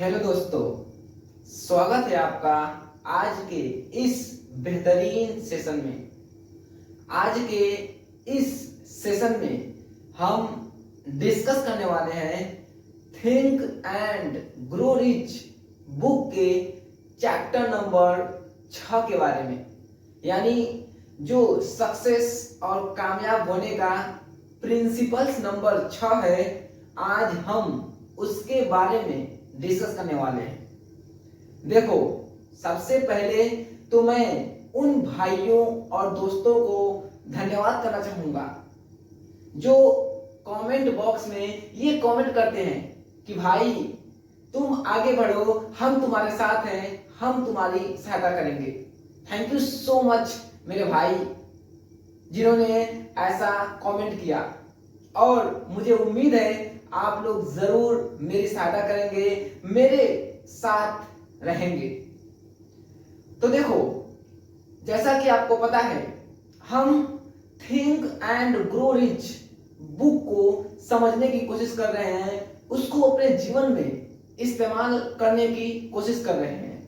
Hello दोस्तों, स्वागत है आपका आज के इस बेहतरीन सेशन में। आज के इस सेशन में हम डिस्कस करने वाले हैं think and grow rich book के चैप्टर नंबर 6 के बारे में, यानी जो सक्सेस और कामयाब होने का प्रिंसिपल्स नंबर 6 है। आज हम उसके बारे में डिस्कस करने वाले हैं। देखो, सबसे पहले तो मैं उन भाइयों और दोस्तों को धन्यवाद करना चाहूंगा जो कमेंट बॉक्स में ये कमेंट करते हैं कि भाई तुम आगे बढ़ो, हम तुम्हारे साथ हैं, हम तुम्हारी सहायता करेंगे। थैंक यू सो मच मेरे भाई जिन्होंने ऐसा कमेंट किया, और मुझे उम्मीद है आप लोग जरूर मेरी सहायता करेंगे, मेरे साथ रहेंगे। तो देखो, जैसा कि आपको पता है, हम think and grow rich book को समझने की कोशिश कर रहे हैं, उसको अपने जीवन में इस्तेमाल करने की कोशिश कर रहे हैं,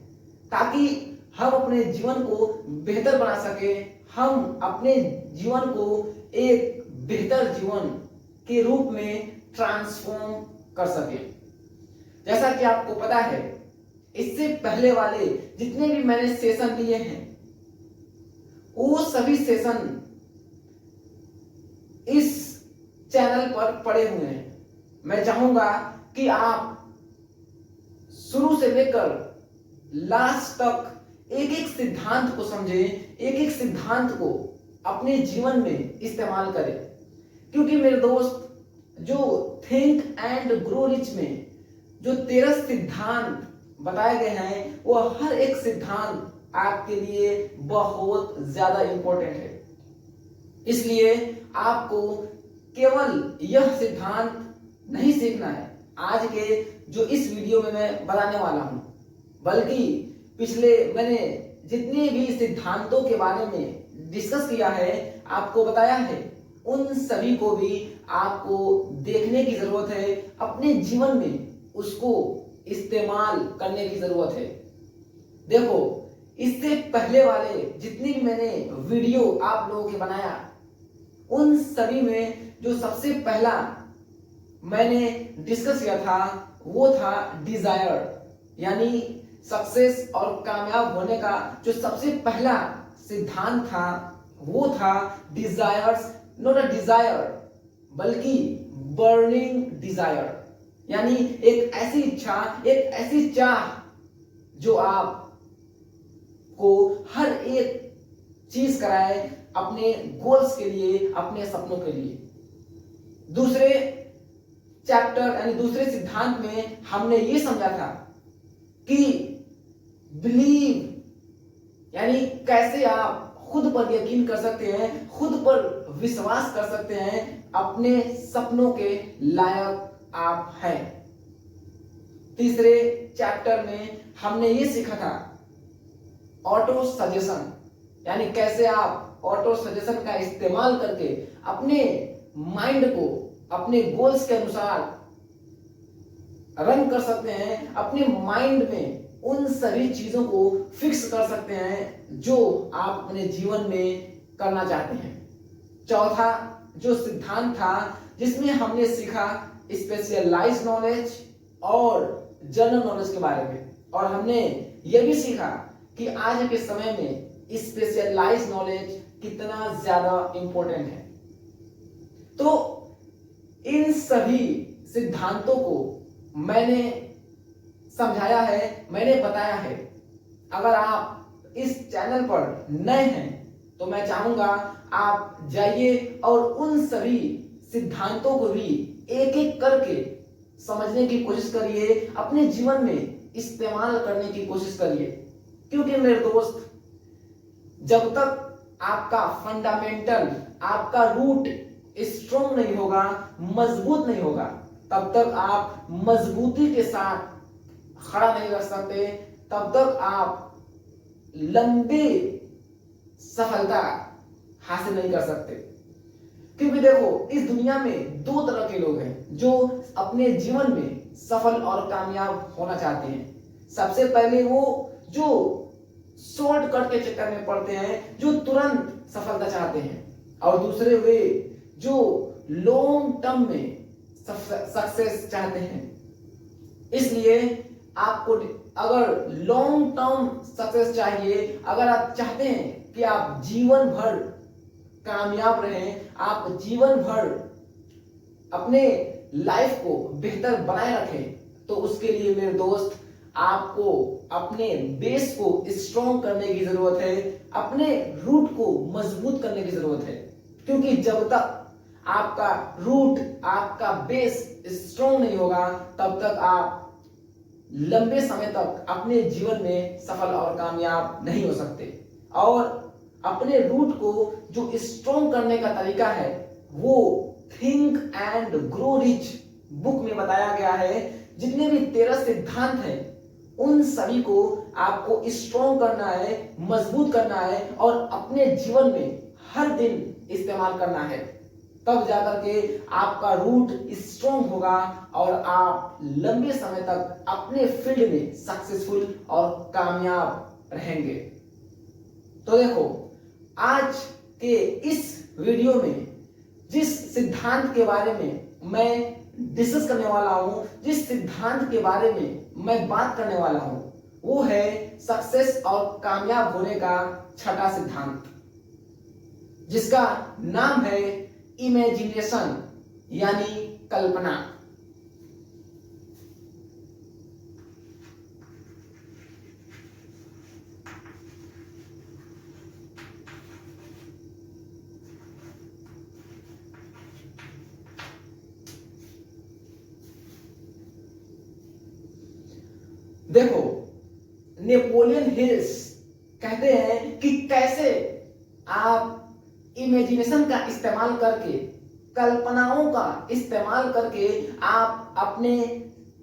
ताकि हम अपने जीवन को बेहतर बना सके, हम अपने जीवन को एक बेहतर जीवन के रूप में ट्रांसफॉर्म कर सके। जैसा कि आपको पता है, इससे पहले वाले जितने भी मैंने सेशन लिए हैं, वो सभी सेशन इस चैनल पर पड़े हुए हैं। मैं चाहूंगा कि आप शुरू से लेकर लास्ट तक एक एक सिद्धांत को समझें, एक एक सिद्धांत को अपने जीवन में इस्तेमाल करें, क्योंकि मेरे दोस्त, जो थिंक एंड ग्रो रिच में जो 13 सिद्धांत बताए गए हैं, वो हर एक सिद्धांत आपके लिए बहुत ज्यादा इंपॉर्टेंट है। इसलिए आपको केवल यह सिद्धांत नहीं सीखना है आज के जो इस वीडियो में मैं बताने वाला हूं, बल्कि पिछले मैंने जितने भी सिद्धांतों के बारे में डिस्कस किया है, आपको बताया है, उन सभी को भी आपको देखने की जरूरत है, अपने जीवन में उसको इस्तेमाल करने की जरूरत है। देखो, इससे पहले वाले जितनी भी मैंने वीडियो आप लोगों के बनाया, उन सभी में जो सबसे पहला मैंने डिस्कस किया था वो था डिजायर, यानी सक्सेस और कामयाब होने का जो सबसे पहला सिद्धांत था वो था डिजायर्स, नॉट अ डिजायर बल्कि बर्निंग डिजायर, यानी एक ऐसी इच्छा, एक ऐसी चाह जो आप को हर एक चीज कराए अपने गोल्स के लिए, अपने सपनों के लिए। दूसरे चैप्टर यानी दूसरे सिद्धांत में हमने ये समझा था कि बिलीव, यानी कैसे आप खुद पर यकीन कर सकते हैं, खुद पर विश्वास कर सकते हैं, अपने सपनों के लायक आप हैं। तीसरे चैप्टर में हमने ये सीखा था ऑटो सजेशन, यानी कैसे आप ऑटो सजेशन का इस्तेमाल करके अपने माइंड को अपने गोल्स के अनुसार रन कर सकते हैं, अपने माइंड में उन सभी चीजों को फिक्स कर सकते हैं जो आप अपने जीवन में करना चाहते हैं। चौथा जो सिद्धांत था जिसमें हमने सीखा स्पेशलाइज्ड नॉलेज और जनरल नॉलेज के बारे में, और हमने यह भी सीखा कि आज के समय में स्पेशलाइज्ड नॉलेज कितना ज्यादा इंपॉर्टेंट है। तो इन सभी सिद्धांतों को मैंने समझाया है, मैंने बताया है। अगर आप इस चैनल पर नए हैं तो मैं चाहूंगा आप जाइए और उन सभी सिद्धांतों को भी एक एक करके समझने की कोशिश करिए, अपने जीवन में इस्तेमाल करने की कोशिश करिए, क्योंकि मेरे दोस्त, जब तक आपका फंडामेंटल, आपका रूट स्ट्रॉन्ग नहीं होगा, मजबूत नहीं होगा, तब तक आप मजबूती के साथ खड़ा नहीं रह सकते, तब तक आप लंबी सफलता हासिल नहीं कर सकते। क्योंकि देखो, इस दुनिया में दो तरह के लोग हैं जो अपने जीवन में सफल और कामयाब होना चाहते हैं। सबसे पहले वो जो शॉर्टकट के चक्कर में पड़ते हैं, जो तुरंत सफलता चाहते हैं, और दूसरे वे जो लॉन्ग टर्म में सक्सेस चाहते हैं। इसलिए आपको अगर लॉन्ग टर्म सक्सेस चाहिए, अगर आप चाहते हैं कि आप जीवन भर कामयाब रहें, आप जीवन भर अपने लाइफ को बेहतर बनाए रखें, तो उसके लिए मेरे दोस्त आपको अपने बेस को स्ट्रॉन्ग करने की जरूरत है, अपने रूट को मजबूत करने की जरूरत है। क्योंकि जब तक आपका रूट, आपका बेस स्ट्रॉन्ग नहीं होगा, तब तक आप लंबे समय तक अपने जीवन में सफल और कामयाब नहीं हो सकते। और अपने रूट को जो स्ट्रॉन्ग करने का तरीका है वो think and grow rich book में बताया गया है। जितने भी 13 सिद्धांत हैं उन सभी को आपको स्ट्रॉन्ग करना है, मजबूत करना है और अपने जीवन में हर दिन इस्तेमाल करना है। तब जाकर के आपका रूट स्ट्रॉन्ग होगा और आप लंबे समय तक अपने फील्ड में सक्सेसफुल और कामयाब रहेंगे। तो देखो, आज के इस वीडियो में जिस सिद्धांत के बारे में मैं डिस्कस करने वाला हूं, जिस सिद्धांत के बारे में मैं बात करने वाला हूं, वो है सक्सेस और कामयाब होने का छठा सिद्धांत, जिसका नाम है इमेजिनेशन, यानी कल्पना। देखो, नेपोलियन हिल्स कहते हैं कि कैसे आप इमेजिनेशन का इस्तेमाल करके, कल्पनाओं का इस्तेमाल करके आप अपने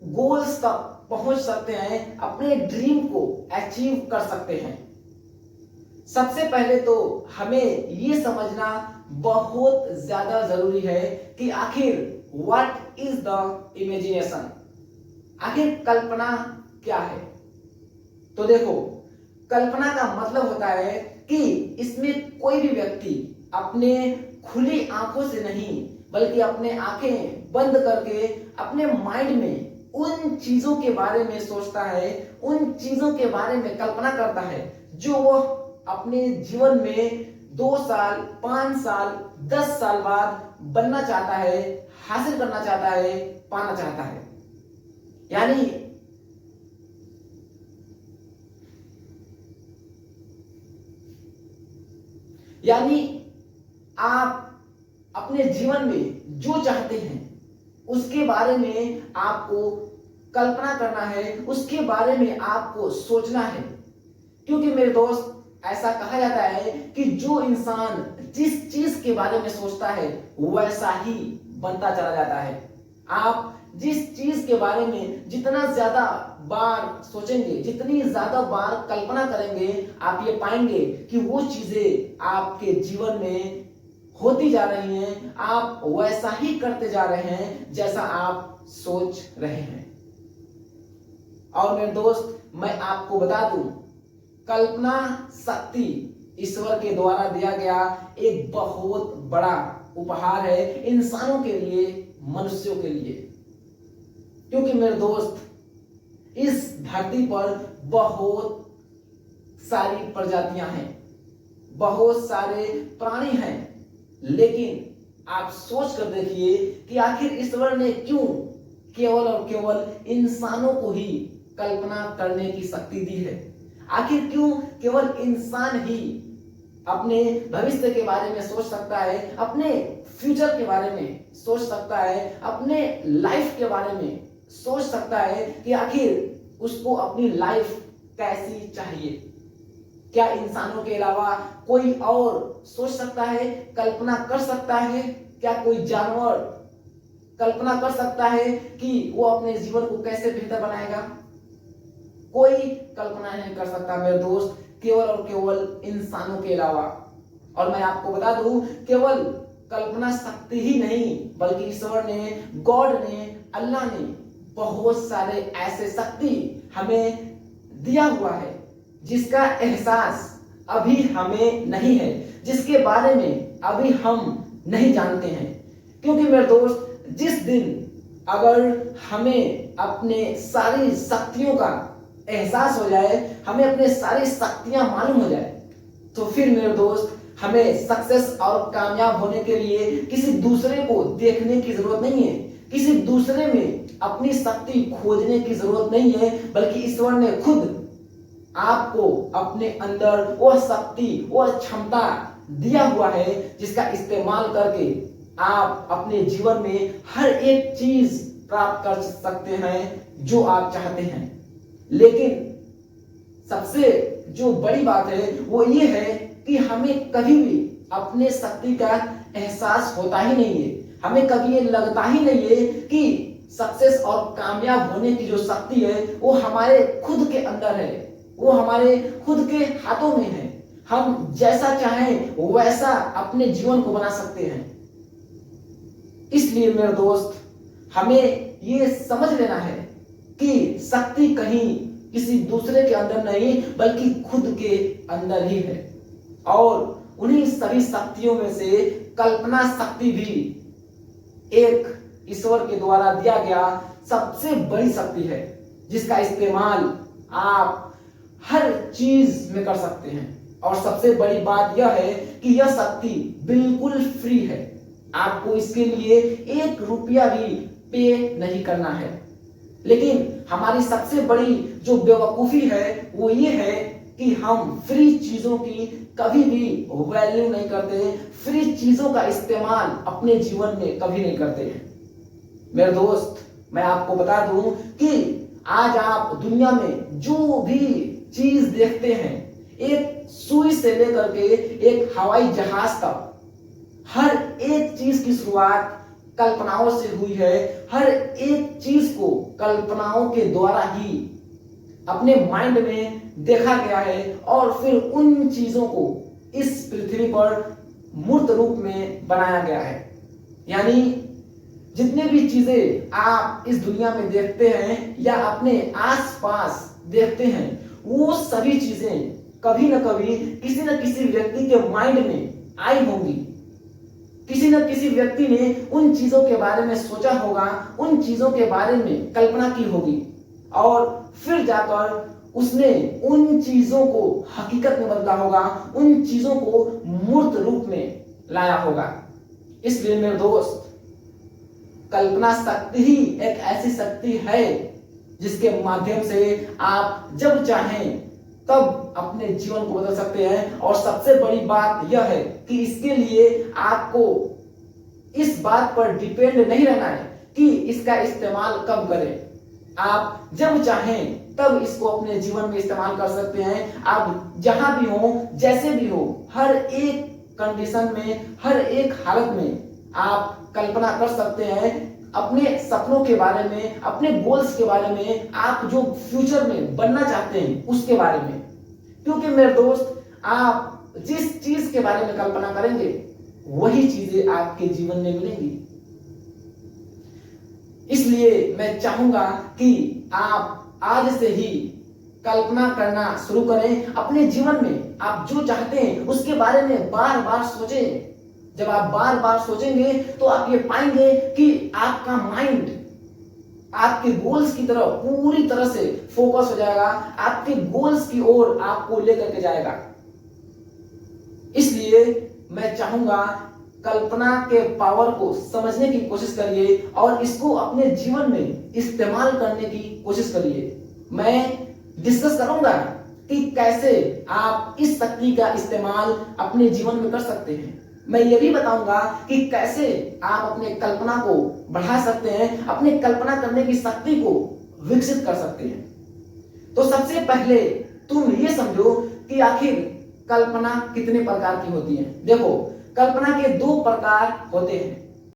गोल्स तक पहुंच सकते हैं, अपने ड्रीम को अचीव कर सकते हैं। सबसे पहले तो हमें ये समझना बहुत ज्यादा जरूरी है कि आखिर व्हाट इज द इमेजिनेशन, आखिर कल्पना क्या है। तो देखो, कल्पना का मतलब होता है कि इसमें कोई भी व्यक्ति अपने खुली आंखों से नहीं, बल्कि अपने आंखें बंद करके अपने माइंड में उन चीजों के बारे में सोचता है, उन चीजों के बारे में कल्पना करता है जो वह अपने जीवन में 2 साल, 5 साल, 10 साल बाद बनना चाहता है, हासिल करना चाहता है, पाना चाहता है। यानी आप अपने जीवन में जो चाहते हैं उसके बारे में आपको कल्पना करना है, उसके बारे में आपको सोचना है। क्योंकि मेरे दोस्त, ऐसा कहा जाता है कि जो इंसान जिस चीज के बारे में सोचता है वैसा ही बनता चला जाता है। आप जिस चीज के बारे में जितना ज्यादा बार सोचेंगे, जितनी ज्यादा बार कल्पना करेंगे, आप ये पाएंगे कि वो चीजें आपके जीवन में होती जा रही हैं, आप वैसा ही करते जा रहे हैं जैसा आप सोच रहे हैं। और मेरे दोस्त, मैं आपको बता दूं, कल्पना शक्ति ईश्वर के द्वारा दिया गया एक बहुत बड़ा उपहार है इंसानों के लिए, मनुष्यों के लिए। क्योंकि मेरे दोस्त, इस धरती पर बहुत सारी प्रजातियां हैं, बहुत सारे प्राणी हैं, लेकिन आप सोच कर देखिए कि आखिर ईश्वर ने क्यों केवल और केवल इंसानों को ही कल्पना करने की शक्ति दी है। आखिर क्यों केवल इंसान ही अपने भविष्य के बारे में सोच सकता है, अपने फ्यूचर के बारे में सोच सकता है, अपने लाइफ के बारे में सोच सकता है कि आखिर उसको अपनी लाइफ कैसी चाहिए। क्या इंसानों के अलावा कोई और सोच सकता है, कल्पना कर सकता है? क्या कोई जानवर कल्पना कर सकता है कि वो अपने जीवन को कैसे बेहतर बनाएगा? कोई कल्पना नहीं कर सकता मेरे दोस्त, केवल और केवल इंसानों के अलावा। और मैं आपको बता दूं, केवल कल्पना शक्ति ही नहीं, बल्कि ईश्वर ने, गॉड ने, अल्लाह ने बहुत सारे ऐसे शक्ति हमें दिया हुआ है जिसका एहसास अभी हमें नहीं है, जिसके बारे में अभी हम नहीं जानते हैं। क्योंकि मेरे दोस्त, जिस दिन अगर हमें अपने सारी शक्तियों का एहसास हो जाए, हमें अपने सारी शक्तियां मालूम हो जाए, तो फिर मेरे दोस्त हमें सक्सेस और कामयाब होने के लिए किसी दूसरे को देखने की जरूरत नहीं है, किसी दूसरे में अपनी शक्ति खोजने की जरूरत नहीं है, बल्कि ईश्वर ने खुद आपको अपने अंदर वह शक्ति, वह क्षमता दिया हुआ है जिसका इस्तेमाल करके आप अपने जीवन में हर एक चीज प्राप्त कर सकते हैं जो आप चाहते हैं। लेकिन सबसे जो बड़ी बात है वो ये है कि हमें कभी भी अपने शक्ति का एहसास होता ही नहीं है। हमें कभी ये लगता ही नहीं है कि सक्सेस और कामयाब होने की जो शक्ति है वो हमारे खुद के अंदर है, वो हमारे खुद के हाथों में है। हम जैसा चाहें वैसा अपने जीवन को बना सकते हैं। इसलिए मेरे दोस्त, हमें ये समझ लेना है कि शक्ति कहीं किसी दूसरे के अंदर नहीं बल्कि खुद के अंदर ही है। और उन्हीं सभी शक्तियों में से कल्पना शक्ति भी एक ईश्वर के द्वारा दिया गया सबसे बड़ी शक्ति है, जिसका इस्तेमाल आप हर चीज में कर सकते हैं। और सबसे बड़ी बात यह है कि यह शक्ति बिल्कुल फ्री है। आपको इसके लिए 1 रुपया भी पे नहीं करना है। लेकिन हमारी सबसे बड़ी जो बेवकूफी है वो ये है कि हम फ्री चीजों की कभी भी वैल्यू नहीं करते, फ्री चीजों का इस्तेमाल अपने जीवन में कभी नहीं करते हैं। मेरे दोस्त, मैं आपको बता दूं कि आज आप दुनिया में जो भी चीज देखते हैं, एक सुई से लेकर के एक हवाई जहाज तक, हर एक चीज की शुरुआत कल्पनाओं से हुई है। हर एक चीज को कल्पनाओं के द्वारा ही अपने माइंड में देखा गया है और फिर उन चीजों को इस पृथ्वी पर मूर्त रूप में बनाया गया है। यानी जितने भी चीजें आप इस दुनिया में देखते हैं या अपने आसपास देखते हैं, वो सभी चीजें कभी न कभी किसी न किसी व्यक्ति के माइंड में आई होंगी। किसी न किसी व्यक्ति ने उन चीजों के बारे में सोचा होगा, उन चीजों के बारे में कल्पना की होगी और फिर जाकर उसने उन चीजों को हकीकत में बदला होगा, उन चीजों को मूर्त रूप में लाया होगा। इसलिए मेरे दोस्त, कल्पना शक्ति ही एक ऐसी शक्ति है जिसके माध्यम से आप जब चाहें तब अपने जीवन को बदल सकते हैं। और सबसे बड़ी बात यह है कि इसके लिए आपको इस बात पर डिपेंड नहीं रहना है कि इसका इस्तेमाल कब करें। आप जब चाहें तब इसको अपने जीवन में इस्तेमाल कर सकते हैं। आप जहां भी हो, जैसे भी हो, हर एक कंडीशन में, हर एक हालत में आप कल्पना कर सकते हैं अपने सपनों के बारे में, अपने गोल्स के बारे में, आप जो फ्यूचर में बनना चाहते हैं उसके बारे में। क्योंकि मेरे दोस्त, आप जिस चीज के बारे में कल्पना करेंगे वही चीजें आपके जीवन में मिलेंगी। इसलिए मैं चाहूंगा कि आप आज से ही कल्पना करना शुरू करें अपने जीवन में। आप जो चाहते हैं उसके बारे में बार बार सोचें। जब आप बार बार सोचेंगे तो आप ये पाएंगे कि आपका माइंड आपके गोल्स की तरफ पूरी तरह से फोकस हो जाएगा, आपके गोल्स की ओर आपको लेकर के जाएगा। इसलिए मैं चाहूंगा कल्पना के पावर को समझने की कोशिश करिए और इसको अपने जीवन में इस्तेमाल करने की कोशिश करिए। मैं डिस्कस करूंगा कि कैसे आप इस शक्ति का इस्तेमाल अपने जीवन में कर सकते हैं। मैं ये भी बताऊंगा कि कैसे आप अपने कल्पना को बढ़ा सकते हैं, अपने कल्पना करने की शक्ति को विकसित कर सकते हैं। तो सबसे पहले तुम ये समझो कि आखिर कल्पना कितने प्रकार की होती है। देखो, कल्पना के 2 प्रकार होते हैं।